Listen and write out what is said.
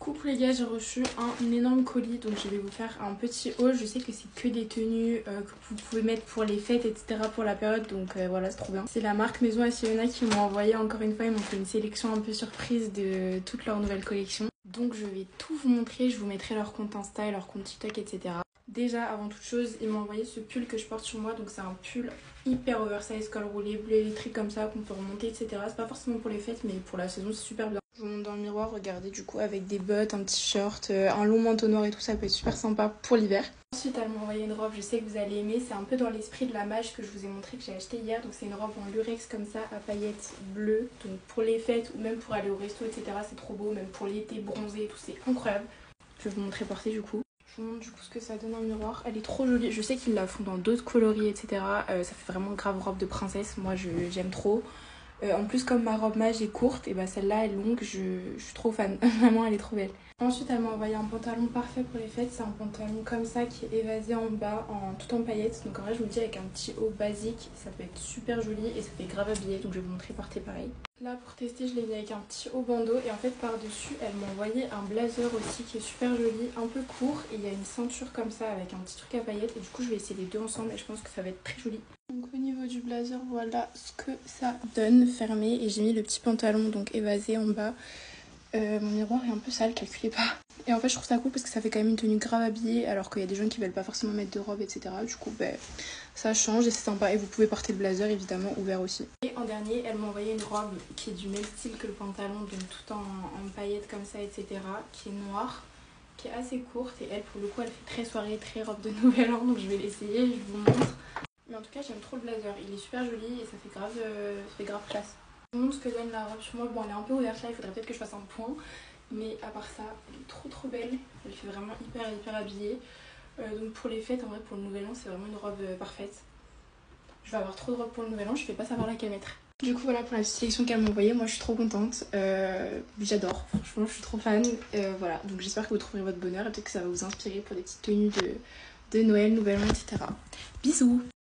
Coucou les gars, j'ai reçu un énorme colis, donc je vais vous faire un petit haul. Je sais que c'est que des tenues que vous pouvez mettre pour les fêtes, etc. pour la période, donc voilà, c'est trop bien. C'est la marque Maison à Siona qui m'ont envoyé encore une fois, ils m'ont fait une sélection un peu surprise de toute leur nouvelle collection. Donc je vais tout vous montrer, je vous mettrai leur compte Insta et leur compte TikTok, etc. Déjà, avant toute chose, ils m'ont envoyé ce pull que je porte sur moi, donc c'est un pull hyper oversize, col roulé, bleu électrique comme ça, qu'on peut remonter, etc. C'est pas forcément pour les fêtes, mais pour la saison, c'est super bien. Je vous montre dans le miroir, regardez, du coup, avec des bottes, un petit short, un long manteau noir et tout, ça peut être super sympa pour l'hiver. Ensuite, elle m'a envoyé une robe, je sais que vous allez aimer, c'est un peu dans l'esprit de la mage que je vous ai montré, que j'ai acheté hier. Donc c'est une robe en lurex comme ça, à paillettes bleues, donc pour les fêtes ou même pour aller au resto, etc. C'est trop beau, même pour l'été, bronzé et tout, c'est incroyable. Je vais vous montrer portée du coup. Je vous montre du coup ce que ça donne en miroir. Elle est trop jolie. Je sais qu'ils la font dans d'autres coloris, etc. Ça fait vraiment grave robe de princesse. Moi, j'aime trop. En plus, comme ma robe mage est courte, et bah celle-là est longue. Je suis trop fan. Vraiment, elle est trop belle. Ensuite, elle m'a envoyé un pantalon parfait pour les fêtes. C'est un pantalon comme ça qui est évasé en bas, tout en paillettes. Donc en vrai, je vous dis, avec un petit haut basique, ça peut être super joli et ça fait grave habillé. Donc je vais vous montrer porter pareil. Là, pour tester, je l'ai mis avec un petit haut bandeau. Et en fait, par-dessus, elle m'a envoyé un blazer aussi qui est super joli, un peu court. Et il y a une ceinture comme ça avec un petit truc à paillettes. Et du coup, je vais essayer les deux ensemble et je pense que ça va être très joli. Donc au niveau du blazer, voilà ce que ça donne fermé. Et j'ai mis le petit pantalon donc évasé en bas. Mon miroir est un peu sale, calculez pas. Et en fait, je trouve ça cool parce que ça fait quand même une tenue grave habillée, alors qu'il y a des gens qui veulent pas forcément mettre de robe, etc. Du coup, ça change et c'est sympa. Et vous pouvez porter le blazer évidemment ouvert aussi. Et en dernier, elle m'a envoyé une robe qui est du même style que le pantalon, donc tout en paillettes comme ça, etc. Qui est noire, qui est assez courte. Et elle, pour le coup, elle fait très soirée, très robe de nouvel an. Donc je vais l'essayer, je vous montre. Mais en tout cas, j'aime trop le blazer. Il est super joli et ça fait grave classe. Je vous montre ce que donne la robe sur moi. Bon, elle est un peu ouverte là, il faudrait peut-être que je fasse un point. Mais à part ça, elle est trop belle. Elle fait vraiment hyper habillée. Donc pour les fêtes, en vrai, pour le nouvel an, c'est vraiment une robe parfaite. Je vais avoir trop de robes pour le nouvel an, je vais pas savoir laquelle mettre. Du coup, voilà pour la sélection qu'elle m'a envoyée. Moi, je suis trop contente. J'adore. Franchement, je suis trop fan. Voilà, donc j'espère que vous trouverez votre bonheur et peut-être que ça va vous inspirer pour des petites tenues de Noël, nouvel an, etc. Bisous!